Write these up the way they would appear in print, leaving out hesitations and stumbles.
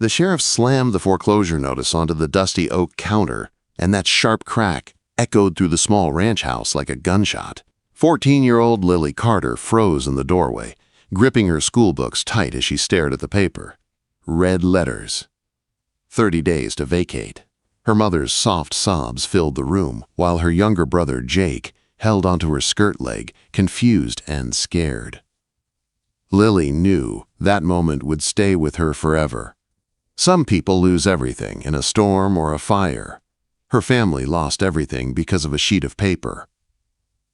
The sheriff slammed the foreclosure notice onto the dusty oak counter, and that sharp crack echoed through the small ranch house like a gunshot. 14-year-old Lily Carter froze in the doorway, gripping her school books tight as she stared at the paper. Red letters. 30 days to vacate. Her mother's soft sobs filled the room, while her younger brother, Jake, held onto her skirt leg, confused and scared. Lily knew that moment would stay with her forever. Some people lose everything in a storm or a fire. Her family lost everything because of a sheet of paper.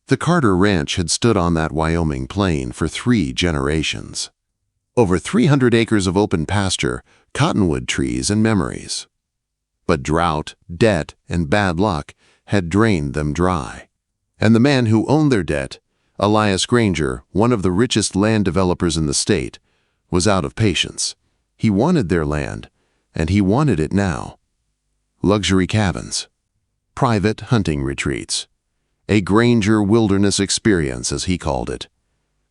The Carter Ranch had stood on that Wyoming plain for 3 generations. Over 300 acres of open pasture, cottonwood trees, and memories. But drought, debt, and bad luck had drained them dry. And the man who owned their debt, Elias Granger, one of the richest land developers in the state, was out of patience. He wanted their land, and he wanted it now. Luxury cabins, private hunting retreats, a Granger wilderness experience, as he called it.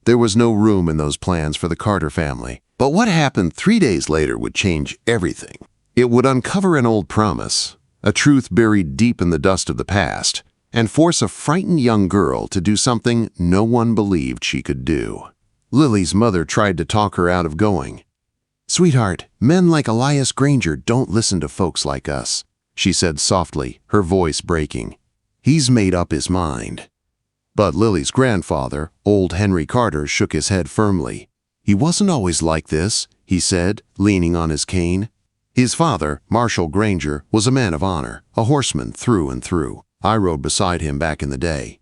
There was no room in those plans for the Carter family. But what happened 3 days later would change everything. It would uncover an old promise, a truth buried deep in the dust of the past, and force a frightened young girl to do something no one believed she could do. Lily's mother tried to talk her out of going. "Sweetheart, men like Elias Granger don't listen to folks like us," she said softly, her voice breaking. "He's made up his mind." But Lily's grandfather, old Henry Carter, shook his head firmly. "He wasn't always like this," he said, leaning on his cane. His father, Marshall Granger, was a man of honor, a horseman through and through. I rode beside him back in the day.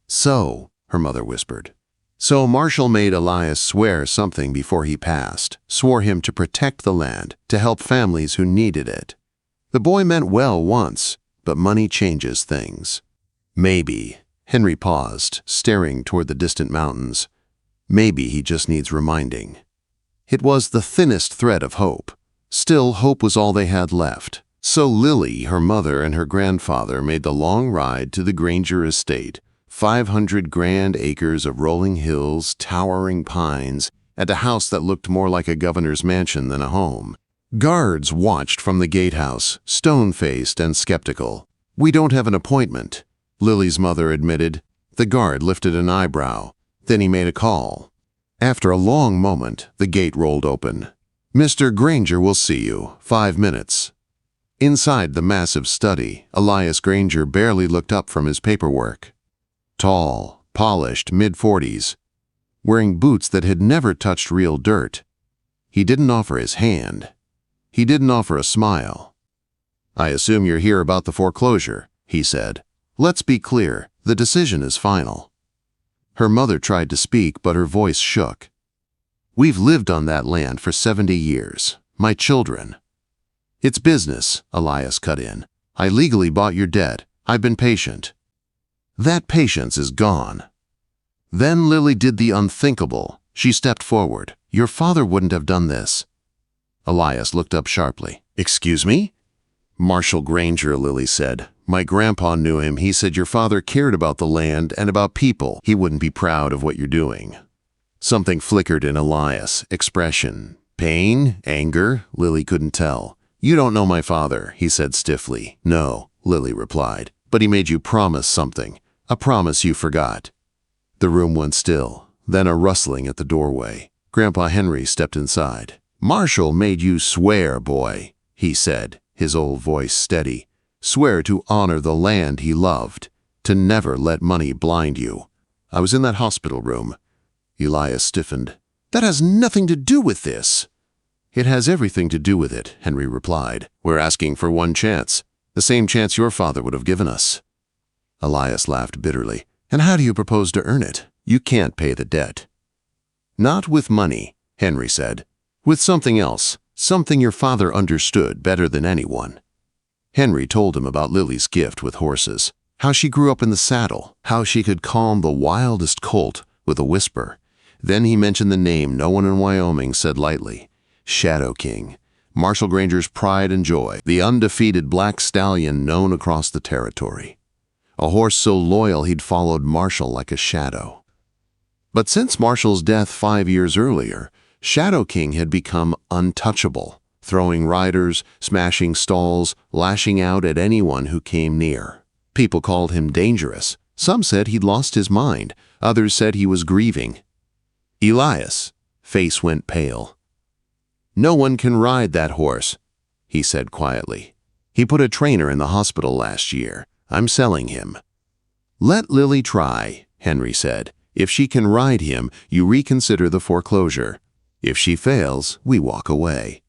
"So," her mother whispered. "So Marshall made Elias swear something before he passed, swore him to protect the land, to help families who needed it. The boy meant well once, but money changes things. Maybe," Henry paused, staring toward the distant mountains, "maybe he just needs reminding." It was the thinnest thread of hope. Still, hope was all they had left. So Lily, her mother, and her grandfather made the long ride to the Granger estate, 500 grand acres of rolling hills, towering pines, and a house that looked more like a governor's mansion than a home. Guards watched from the gatehouse, stone-faced and skeptical. "We don't have an appointment," Lily's mother admitted. The guard lifted an eyebrow. Then he made a call. After a long moment, the gate rolled open. "Mr. Granger will see you. 5 minutes." Inside the massive study, Elias Granger barely looked up from his paperwork. Tall, polished, mid-40s, wearing boots that had never touched real dirt. He didn't offer his hand. He didn't offer a smile. "I assume you're here about the foreclosure," he said. "Let's be clear, the decision is final." Her mother tried to speak, but her voice shook. "We've lived on that land for 70 years. My children." "It's business," Elias cut in. "I legally bought your debt. I've been patient." "That patience is gone." Then Lily did the unthinkable. She stepped forward. "Your father wouldn't have done this." Elias looked up sharply. "Excuse me?" "Marshall Granger," Lily said. "My grandpa knew him. He said your father cared about the land and about people. He wouldn't be proud of what you're doing." Something flickered in Elias' expression. Pain? Anger? Lily couldn't tell. "You don't know my father," he said stiffly. "No," Lily replied. "But he made you promise something. A promise you forgot." The room went still, then a rustling at the doorway. Grandpa Henry stepped inside. "Marshall made you swear, boy," he said, his old voice steady. "Swear to honor the land he loved, to never let money blind you." "I was in that hospital room." Elias stiffened. "That has nothing to do with this." "It has everything to do with it," Henry replied. "We're asking for one chance, the same chance your father would have given us." Elias laughed bitterly. "And how do you propose to earn it? You can't pay the debt." "Not with money," Henry said. "With something else, something your father understood better than anyone." Henry told him about Lily's gift with horses, how she grew up in the saddle, how she could calm the wildest colt with a whisper. Then he mentioned the name no one in Wyoming said lightly, Shadow King, Marshall Granger's pride and joy, the undefeated black stallion known across the territory. A horse so loyal he'd followed Marshall like a shadow. But since Marshall's death 5 years earlier, Shadow King had become untouchable, throwing riders, smashing stalls, lashing out at anyone who came near. People called him dangerous. Some said he'd lost his mind. Others said he was grieving. Elias' face went pale. "No one can ride that horse," he said quietly. "He put a trainer in the hospital last year. I'm selling him." "Let Lily try," Henry said. "If she can ride him, you reconsider the foreclosure. If she fails, we walk away."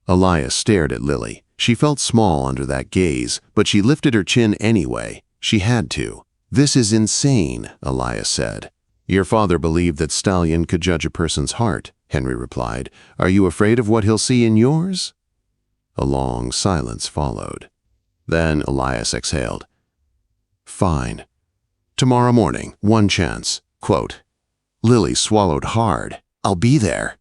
Elias stared at Lily. She felt small under that gaze, but she lifted her chin anyway. She had to. "This is insane," Elias said. "Your father believed that Stallion could judge a person's heart," Henry replied. "Are you afraid of what he'll see in yours?" A long silence followed. Then Elias exhaled. "Fine. Tomorrow morning, one chance." Quote. Lily swallowed hard. "I'll be there."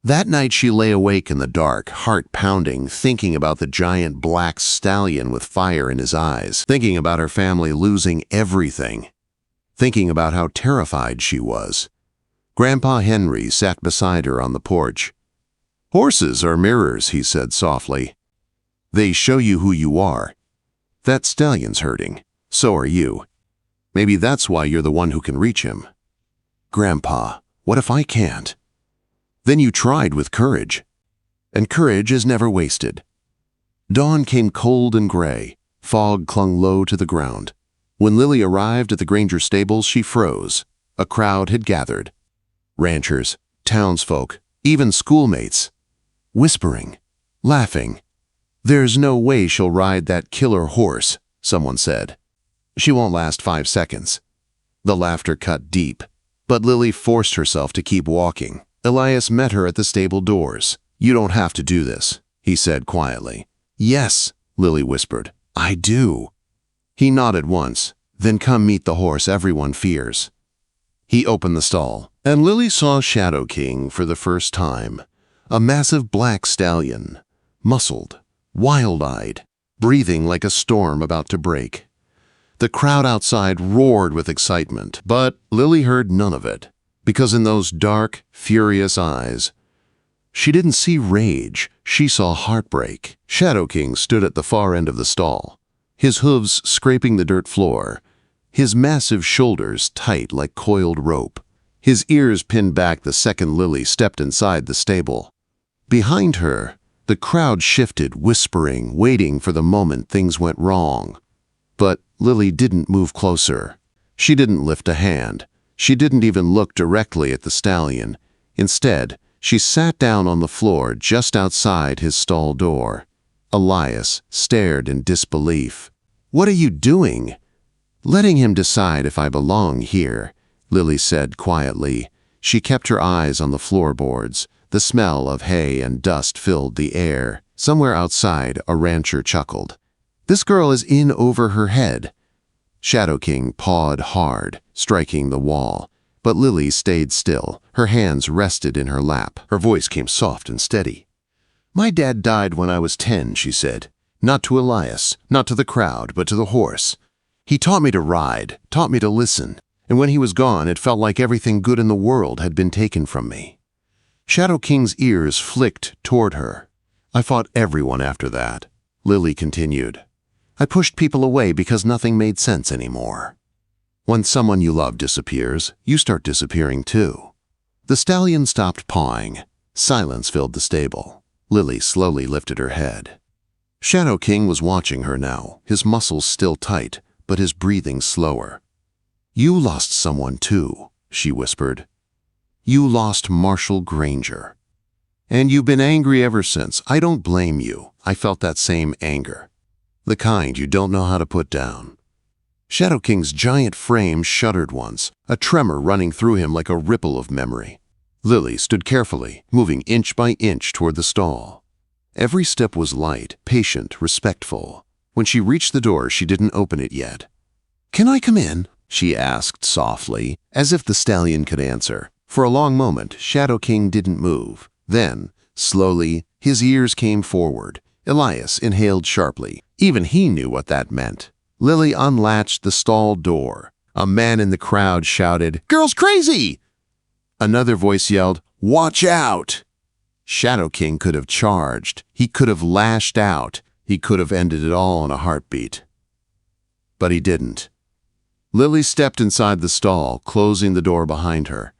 That night she lay awake in the dark, heart pounding, thinking about the giant black stallion with fire in his eyes, thinking about her family losing everything, thinking about how terrified she was. Grandpa Henry sat beside her on the porch. "Horses are mirrors," he said softly. "They show you who you are. That stallion's hurting. So are you. Maybe that's why you're the one who can reach him." "Grandpa, what if I can't?" "Then you tried with courage. And courage is never wasted." Dawn came cold and gray. Fog clung low to the ground. When Lily arrived at the Granger stables, she froze. A crowd had gathered. Ranchers, townsfolk, even schoolmates. Whispering, laughing. "There's no way she'll ride that killer horse," someone said. "She won't last 5 seconds." The laughter cut deep, but Lily forced herself to keep walking. Elias met her at the stable doors. "You don't have to do this," he said quietly. "Yes," Lily whispered. "I do." He nodded once. "Then come meet the horse everyone fears." He opened the stall, and Lily saw Shadow King for the first time. A massive black stallion, muscled, wild-eyed, breathing like a storm about to break. The crowd outside roared with excitement, but Lily heard none of it. Because in those dark, furious eyes, she didn't see rage, she saw heartbreak. Shadow King stood at the far end of the stall, his hooves scraping the dirt floor, his massive shoulders tight like coiled rope, his ears pinned back the second Lily stepped inside the stable. Behind her, the crowd shifted, whispering, waiting for the moment things went wrong. But Lily didn't move closer. She didn't lift a hand. She didn't even look directly at the stallion. Instead, she sat down on the floor just outside his stall door. Elias stared in disbelief. "What are you doing?" "Letting him decide if I belong here," Lily said quietly. She kept her eyes on the floorboards. The smell of hay and dust filled the air. Somewhere outside, a rancher chuckled. "This girl is in over her head." Shadow King pawed hard, striking the wall. But Lily stayed still. Her hands rested in her lap. Her voice came soft and steady. "My dad died when I was 10, she said. Not to Elias, not to the crowd, but to the horse. He taught me to ride, taught me to listen. And when he was gone, it felt like everything good in the world had been taken from me." Shadow King's ears flicked toward her. "I fought everyone after that," Lily continued. "I pushed people away because nothing made sense anymore. When someone you love disappears, you start disappearing too." The stallion stopped pawing. Silence filled the stable. Lily slowly lifted her head. Shadow King was watching her now, his muscles still tight, but his breathing slower. "You lost someone too," she whispered. "You lost Marshall Granger. And you've been angry ever since. I don't blame you. I felt that same anger. The kind you don't know how to put down." Shadow King's giant frame shuddered once, a tremor running through him like a ripple of memory. Lily stood carefully, moving inch by inch toward the stall. Every step was light, patient, respectful. When she reached the door, she didn't open it yet. "Can I come in?" she asked softly, as if the stallion could answer. For a long moment, Shadow King didn't move. Then, slowly, his ears came forward. Elias inhaled sharply. Even he knew what that meant. Lily unlatched the stall door. A man in the crowd shouted, "Girl's crazy!" Another voice yelled, "Watch out!" Shadow King could have charged. He could have lashed out. He could have ended it all in a heartbeat. But he didn't. Lily stepped inside the stall, closing the door behind her.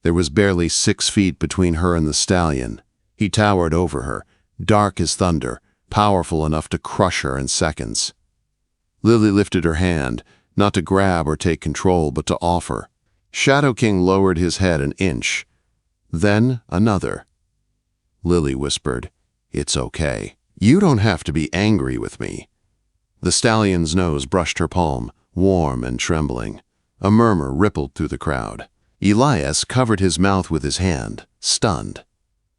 There was barely 6 feet between her and the stallion. He towered over her, dark as thunder, powerful enough to crush her in seconds. Lily lifted her hand, not to grab or take control, but to offer. Shadow King lowered his head an inch, then another. Lily whispered, "It's okay. You don't have to be angry with me." The stallion's nose brushed her palm, warm and trembling. A murmur rippled through the crowd. Elias covered his mouth with his hand, stunned.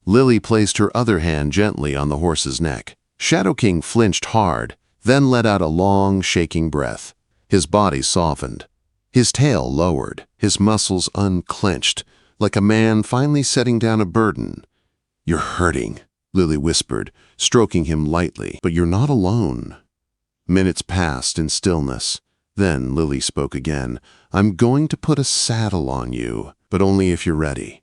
Lily placed her other hand gently on the horse's neck. Shadow King flinched hard, then let out a long, shaking breath. His body softened. His tail lowered, his muscles unclenched, like a man finally setting down a burden. "You're hurting," Lily whispered, stroking him lightly, "but you're not alone." Minutes passed in stillness. Then Lily spoke again. "I'm going to put a saddle on you, but only if you're ready."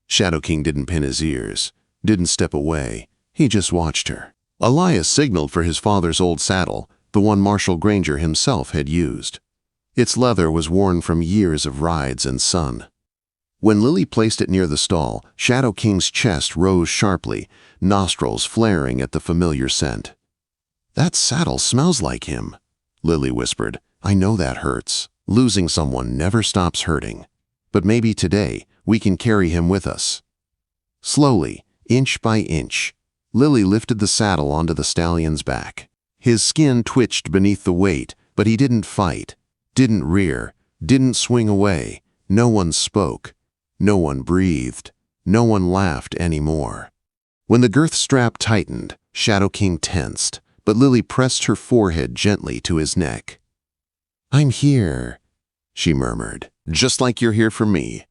Shadow King didn't pin his ears, didn't step away. He just watched her. Elias signaled for his father's old saddle, the one Marshal Granger himself had used. Its leather was worn from years of rides and sun. When Lily placed it near the stall, Shadow King's chest rose sharply, nostrils flaring at the familiar scent. "That saddle smells like him," Lily whispered. "I know that hurts. Losing someone never stops hurting. But maybe today we can carry him with us." Slowly, inch by inch, Lily lifted the saddle onto the stallion's back. His skin twitched beneath the weight, but he didn't fight, didn't rear, didn't swing away. No one spoke. No one breathed. No one laughed anymore. When the girth strap tightened, Shadow King tensed, but Lily pressed her forehead gently to his neck. "I'm here," she murmured, "just like you're here for me."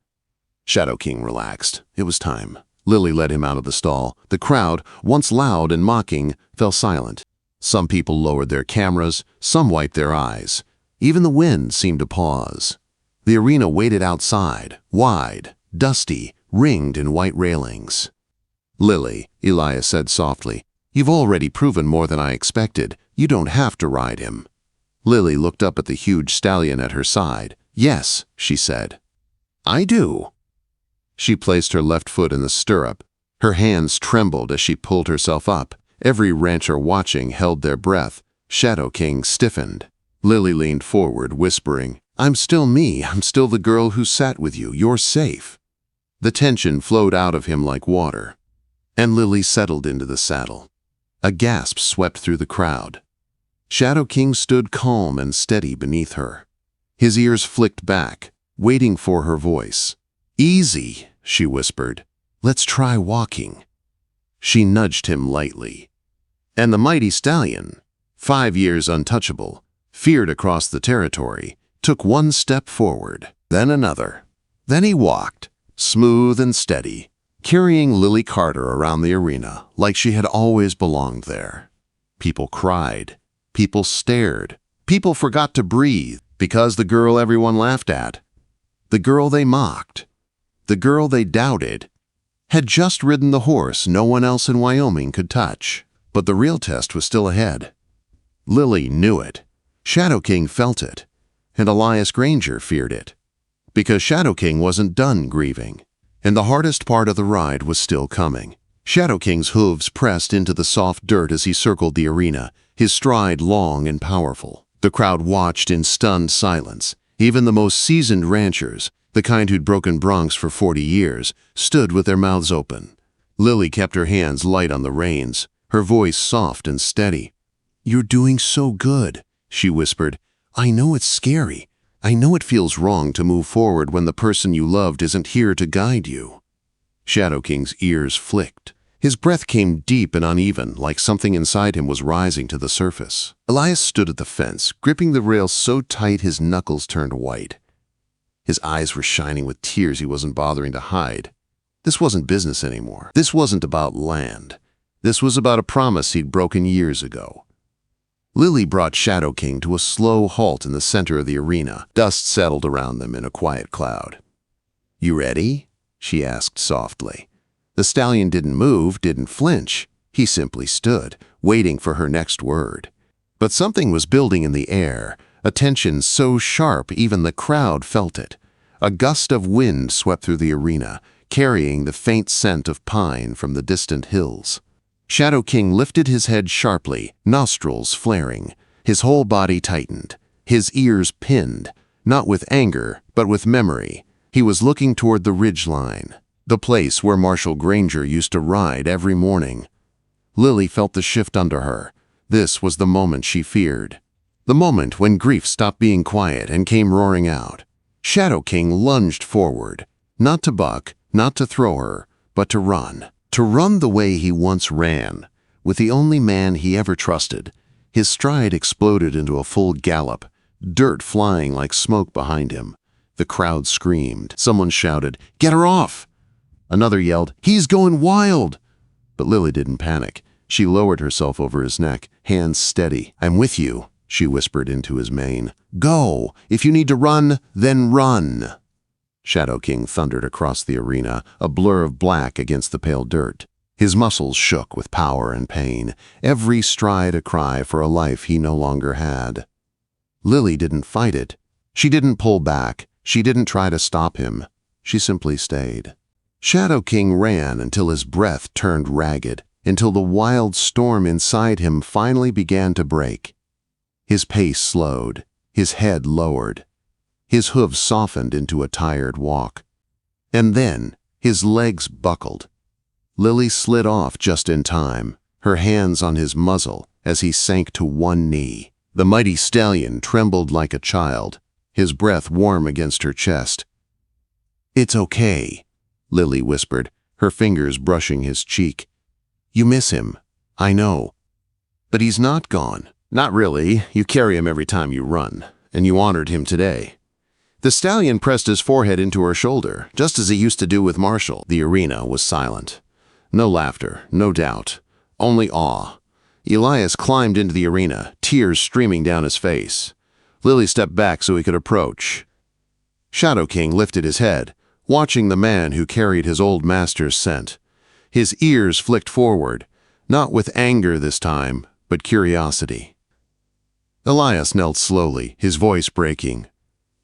Shadow King relaxed. It was time. Lily led him out of the stall. The crowd, once loud and mocking, fell silent. Some people lowered their cameras, some wiped their eyes. Even the wind seemed to pause. The arena waited outside, wide, dusty, ringed in white railings. "Lily," Elias said softly, "you've already proven more than I expected. You don't have to ride him." Lily looked up at the huge stallion at her side. "Yes," she said. "I do." She placed her left foot in the stirrup. Her hands trembled as she pulled herself up. Every rancher watching held their breath. Shadow King stiffened. Lily leaned forward, whispering, "I'm still me. I'm still the girl who sat with you. You're safe." The tension flowed out of him like water. And Lily settled into the saddle. A gasp swept through the crowd. Shadow King stood calm and steady beneath her. His ears flicked back, waiting for her voice. "Easy," she whispered. "Let's try walking." She nudged him lightly. And the mighty stallion, 5 years untouchable, feared across the territory, took one step forward, then another. Then he walked, smooth and steady, carrying Lily Carter around the arena like she had always belonged there. People cried. People stared. People forgot to breathe because the girl everyone laughed at, the girl they mocked, the girl they doubted, had just ridden the horse no one else in Wyoming could touch. But the real test was still ahead. Lily knew it. Shadow King felt it. And Elias Granger feared it. Because Shadow King wasn't done grieving. And the hardest part of the ride was still coming. Shadow King's hooves pressed into the soft dirt as he circled the arena, his stride long and powerful. The crowd watched in stunned silence. Even the most seasoned ranchers, the kind who'd broken broncs for 40 years, stood with their mouths open. Lily kept her hands light on the reins, her voice soft and steady. "You're doing so good," she whispered. "I know it's scary. I know it feels wrong to move forward when the person you loved isn't here to guide you." Shadow King's ears flicked. His breath came deep and uneven, like something inside him was rising to the surface. Elias stood at the fence, gripping the rail so tight his knuckles turned white. His eyes were shining with tears he wasn't bothering to hide. This wasn't business anymore. This wasn't about land. This was about a promise he'd broken years ago. Lily brought Shadow King to a slow halt in the center of the arena. Dust settled around them in a quiet cloud. "You ready?" she asked softly. The stallion didn't move, didn't flinch. He simply stood, waiting for her next word. But something was building in the air, a tension so sharp even the crowd felt it. A gust of wind swept through the arena, carrying the faint scent of pine from the distant hills. Shadow King lifted his head sharply, nostrils flaring. His whole body tightened, his ears pinned, not with anger, but with memory. He was looking toward the ridgeline, the place where Marshal Granger used to ride every morning. Lily felt the shift under her. This was the moment she feared. The moment when grief stopped being quiet and came roaring out. Shadow King lunged forward, not to buck, not to throw her, but to run. To run the way he once ran, with the only man he ever trusted. His stride exploded into a full gallop, dirt flying like smoke behind him. The crowd screamed. Someone shouted, "Get her off!" Another yelled, "He's going wild!" But Lily didn't panic. She lowered herself over his neck, hands steady. "I'm with you," she whispered into his mane. "Go! If you need to run, then run!" Shadow King thundered across the arena, a blur of black against the pale dirt. His muscles shook with power and pain, every stride a cry for a life he no longer had. Lily didn't fight it. She didn't pull back. She didn't try to stop him. She simply stayed. Shadow King ran until his breath turned ragged, until the wild storm inside him finally began to break. His pace slowed, his head lowered. His hooves softened into a tired walk. And then his legs buckled. Lily slid off just in time, her hands on his muzzle as he sank to one knee. The mighty stallion trembled like a child, his breath warm against her chest. "It's okay," Lily whispered, her fingers brushing his cheek. "You miss him, I know. But he's not gone." "Not really. You carry him every time you run, and you honored him today." The stallion pressed his forehead into her shoulder, just as he used to do with Marshall. The arena was silent. No laughter, no doubt, only awe. Elias climbed into the arena, tears streaming down his face. Lily stepped back so he could approach. Shadow King lifted his head, watching the man who carried his old master's scent. His ears flicked forward, not with anger this time, but curiosity. Elias knelt slowly, his voice breaking.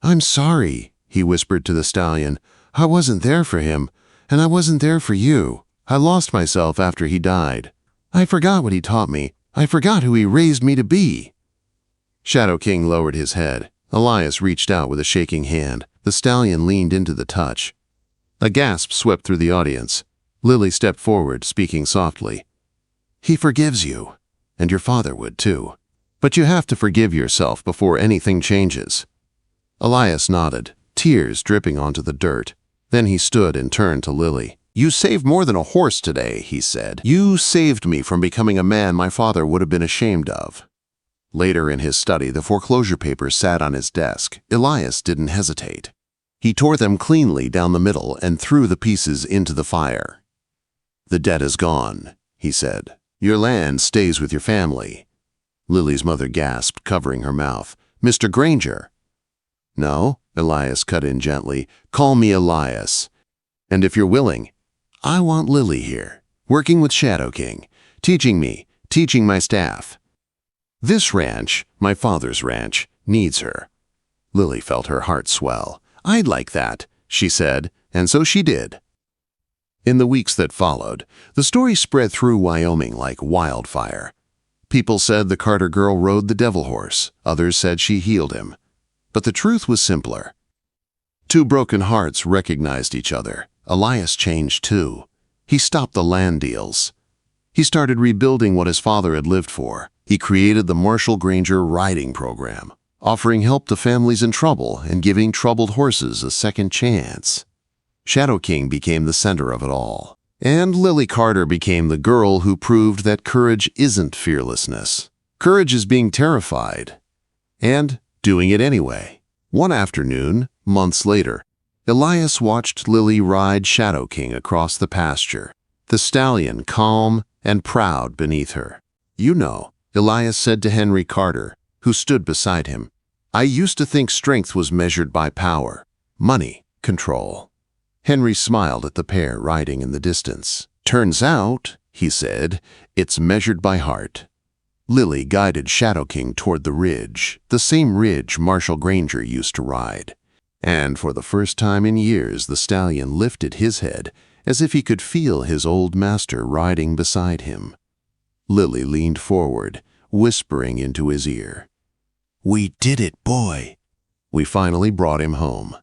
"I'm sorry," he whispered to the stallion. "I wasn't there for him, and I wasn't there for you. I lost myself after he died. I forgot what he taught me. I forgot who he raised me to be." Shadow King lowered his head. Elias reached out with a shaking hand. The stallion leaned into the touch. A gasp swept through the audience. Lily stepped forward, speaking softly. "He forgives you, and your father would too. But you have to forgive yourself before anything changes." Elias nodded, tears dripping onto the dirt. Then he stood and turned to Lily. "You saved more than a horse today," he said. "You saved me from becoming a man my father would have been ashamed of." Later in his study, the foreclosure papers sat on his desk. Elias didn't hesitate. He tore them cleanly down the middle and threw the pieces into the fire. "The debt is gone," he said. "Your land stays with your family." Lily's mother gasped, covering her mouth. "Mr. Granger." "No," Elias cut in gently. "Call me Elias. And if you're willing, I want Lily here, working with Shadow King, teaching me, teaching my staff. This ranch, my father's ranch, needs her." Lily felt her heart swell. "I'd like that," she said, and so she did. In the weeks that followed, the story spread through Wyoming like wildfire. People said the Carter girl rode the devil horse. Others said she healed him. But the truth was simpler. Two broken hearts recognized each other. Elias changed too. He stopped the land deals. He started rebuilding what his father had lived for. He created the Marshall Granger riding program, offering help to families in trouble and giving troubled horses a second chance. Shadow King became the center of it all. And Lily Carter became the girl who proved that courage isn't fearlessness. Courage is being terrified. And doing it anyway. One afternoon, months later, Elias watched Lily ride Shadow King across the pasture, the stallion calm and proud beneath her. "You know," Elias said to Henry Carter, who stood beside him, "I used to think strength was measured by power, money, control. Henry smiled at the pair riding in the distance. "Turns out," he said, "it's measured by heart." Lily guided Shadow King toward the ridge, the same ridge Marshal Granger used to ride. And for the first time in years, the stallion lifted his head as if he could feel his old master riding beside him. Lily leaned forward, whispering into his ear, "We did it, boy. We finally brought him home."